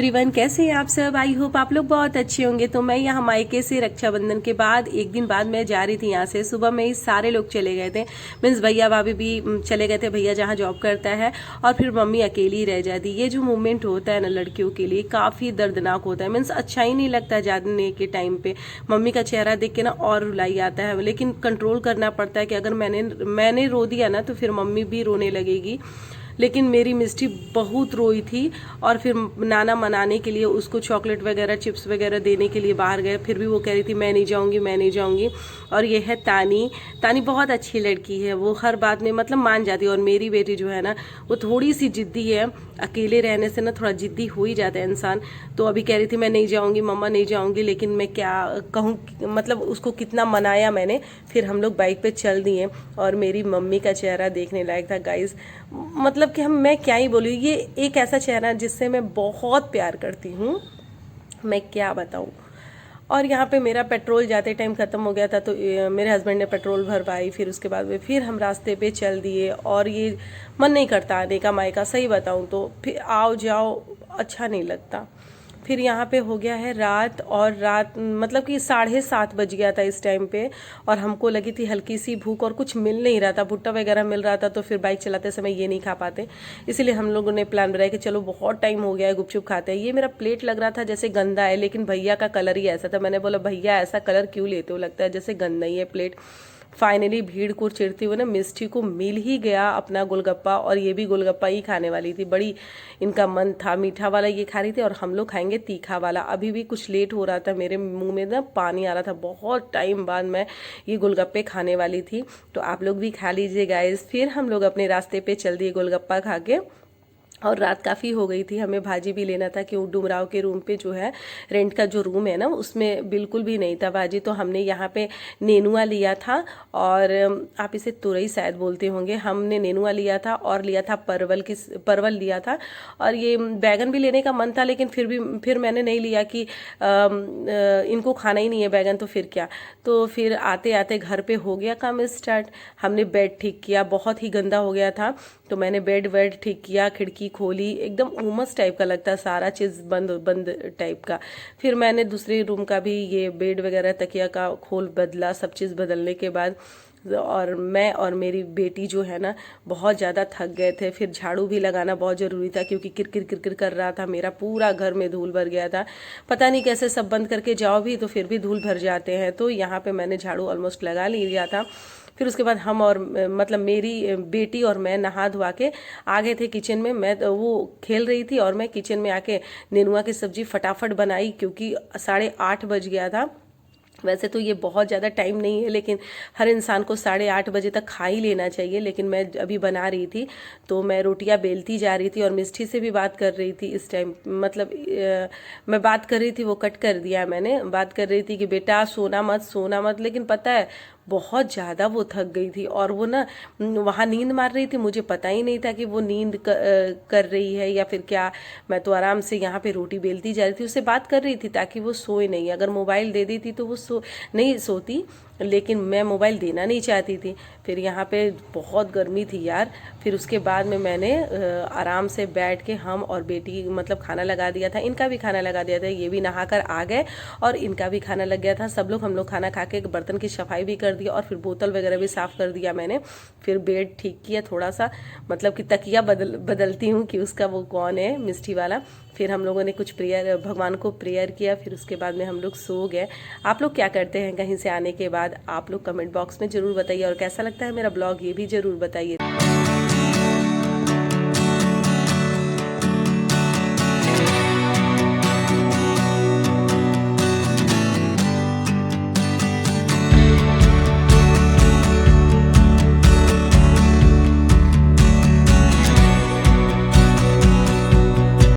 Everyone, कैसे हैं आप सब। आई होप आप लोग बहुत अच्छे होंगे। तो मैं यहाँ मायके से रक्षाबंधन के बाद एक दिन बाद मैं जा रही थी यहाँ से। सुबह में ही सारे लोग चले गए थे, मीन्स भैया भाभी भी चले गए थे, भैया जहाँ जॉब करता है, और फिर मम्मी अकेली रह जाती। ये जो मूवमेंट होता है ना लड़कियों के लिए काफ़ी दर्दनाक होता है, मीन्स अच्छा ही नहीं लगता जाने के टाइम पे। मम्मी का चेहरा देख के ना और रुलाई आता है, लेकिन कंट्रोल करना पड़ता है कि अगर मैंने रो दिया ना तो फिर मम्मी भी रोने लगेगी। लेकिन मेरी मिष्टी बहुत रोई थी, और फिर नाना मनाने के लिए उसको चॉकलेट वगैरह चिप्स वगैरह देने के लिए बाहर गए। फिर भी वो कह रही थी मैं नहीं जाऊंगी, मैं नहीं जाऊंगी। और ये है तानी। तानी बहुत अच्छी लड़की है, वो हर बात में मतलब मान जाती है। और मेरी बेटी जो है ना वो थोड़ी सी जिद्दी है, अकेले रहने से ना थोड़ा जिद्दी हो ही जाता है इंसान। तो अभी कह रही थी मैं नहीं जाऊंगी मम्मा, नहीं जाऊंगी। लेकिन मैं क्या कहूँ, मतलब उसको कितना मनाया मैंने। फिर हम लोग बाइक पे चल दिए, और मेरी मम्मी का चेहरा देखने लायक था गाइस। मतलब कि मैं क्या ही बोलूँ, ये एक ऐसा चेहरा जिससे मैं बहुत प्यार करती हूँ, मैं क्या बताऊँ। और यहाँ पे मेरा पेट्रोल जाते टाइम ख़त्म हो गया था, तो मेरे हस्बैंड ने पेट्रोल भरवाई। फिर उसके बाद में फिर हम रास्ते पे चल दिए, और ये मन नहीं करता आने का मायका, सही बताऊँ तो। फिर आओ जाओ अच्छा नहीं लगता। फिर यहाँ पे हो गया है रात, और रात मतलब कि 7:30 बज गया था इस टाइम पे। और हमको लगी थी हल्की सी भूख, और कुछ मिल नहीं रहा था, भुट्टा वगैरह मिल रहा था तो फिर बाइक चलाते समय ये नहीं खा पाते, इसीलिए हम लोगों ने प्लान बनाया कि चलो बहुत टाइम हो गया है गुपचुप खाते हैं। ये मेरा प्लेट लग रहा था जैसे गंदा है, लेकिन भैया का कलर ही ऐसा था। मैंने बोला भैया ऐसा कलर क्यों लेते हो, लगता है जैसे गंदा ही है प्लेट। फाइनली भीड़ को चिरते हुए ना मिष्टी को मिल ही गया अपना गोलगप्पा, और ये भी गोलगप्पा ही खाने वाली थी। बड़ी इनका मन था, मीठा वाला ये खा रही थी, और हम लोग खाएंगे तीखा वाला। अभी भी कुछ लेट हो रहा था, मेरे मुंह में ना पानी आ रहा था, बहुत टाइम बाद मैं ये गोलगप्पे खाने वाली थी। तो आप लोग भी खा लीजिए गाइस। फिर हम लोग अपने रास्ते पे चल दिए गोलगप्पा खा के। और रात काफ़ी हो गई थी, हमें भाजी भी लेना था, क्यों डुमराव के रूम पे जो है रेंट का जो रूम है ना उसमें बिल्कुल भी नहीं था भाजी। तो हमने यहाँ पे नेनुआ लिया था, और आप इसे तुरई शायद बोलते होंगे। हमने नेनुआ लिया था, और लिया था परवल लिया था। और ये बैगन भी लेने का मन था, लेकिन फिर मैंने नहीं लिया कि इनको खाना ही नहीं है बैगन, तो फिर क्या। तो फिर आते आते घर पे हो गया काम स्टार्ट। हमने बेड ठीक किया, बहुत ही गंदा हो गया था, तो मैंने बेड वेड ठीक किया, खिड़की खोली, एकदम उमस टाइप का लगता है, सारा चीज़ बंद बंद टाइप का। फिर मैंने दूसरे रूम का भी ये बेड वगैरह तकिया का खोल बदला, सब चीज़ बदलने के बाद। और मैं और मेरी बेटी जो है ना बहुत ज़्यादा थक गए थे। फिर झाड़ू भी लगाना बहुत ज़रूरी था, क्योंकि किरकिर किरकिर कर रहा था, मेरा पूरा घर में धूल भर गया था। पता नहीं कैसे, सब बंद करके जाओ भी तो फिर भी धूल भर जाते हैं। तो यहाँ पे मैंने झाड़ू ऑलमोस्ट लगा लिया था। फिर उसके बाद हम और मतलब मेरी बेटी और मैं नहा धोवा के आ गए थे किचन में। मैं तो वो खेल रही थी, और मैं किचन में आके नेनुआ की सब्जी फटाफट बनाई, क्योंकि 8:30 बज गया था। वैसे तो ये बहुत ज़्यादा टाइम नहीं है, लेकिन हर इंसान को 8:30 बजे तक खा ही लेना चाहिए। लेकिन मैं अभी बना रही थी, तो मैं रोटियां बेलती जा रही थी, और मिष्टी से भी बात कर रही थी इस टाइम। मतलब मैं बात कर रही थी, वो कट कर दिया मैंने। बात कर रही थी कि बेटा सोना मत, सोना मत। लेकिन पता है बहुत ज़्यादा वो थक गई थी, और वो ना वहाँ नींद मार रही थी। मुझे पता ही नहीं था कि वो नींद कर रही है या फिर क्या। मैं तो आराम से यहाँ पे रोटी बेलती जा रही थी, उससे बात कर रही थी ताकि वो सोए नहीं। अगर मोबाइल दे दी थी तो वो नहीं सोती, लेकिन मैं मोबाइल देना नहीं चाहती थी। फिर यहाँ पे बहुत गर्मी थी यार। फिर उसके बाद में मैंने आराम से बैठ के हम और बेटी मतलब खाना लगा दिया था, इनका भी खाना लगा दिया था। ये भी नहा कर आ गए, और इनका भी खाना लग गया था। हम लोग खाना खा के बर्तन की सफाई भी कर दिया, और फिर बोतल वगैरह भी साफ़ कर दिया मैंने। फिर बेड ठीक किया थोड़ा सा, मतलब कि तकिया बदलती हूँ कि उसका वो कौन है, मिष्टी वाला। फिर हम लोगों ने कुछ प्रेयर, भगवान को प्रेयर किया। फिर उसके बाद में हम लोग सो गए। आप लोग क्या करते हैं कहीं से आने के बाद, आप लोग कमेंट बॉक्स में ज़रूर बताइए, और कैसा लगता है मेरा ब्लॉग ये भी ज़रूर बताइए।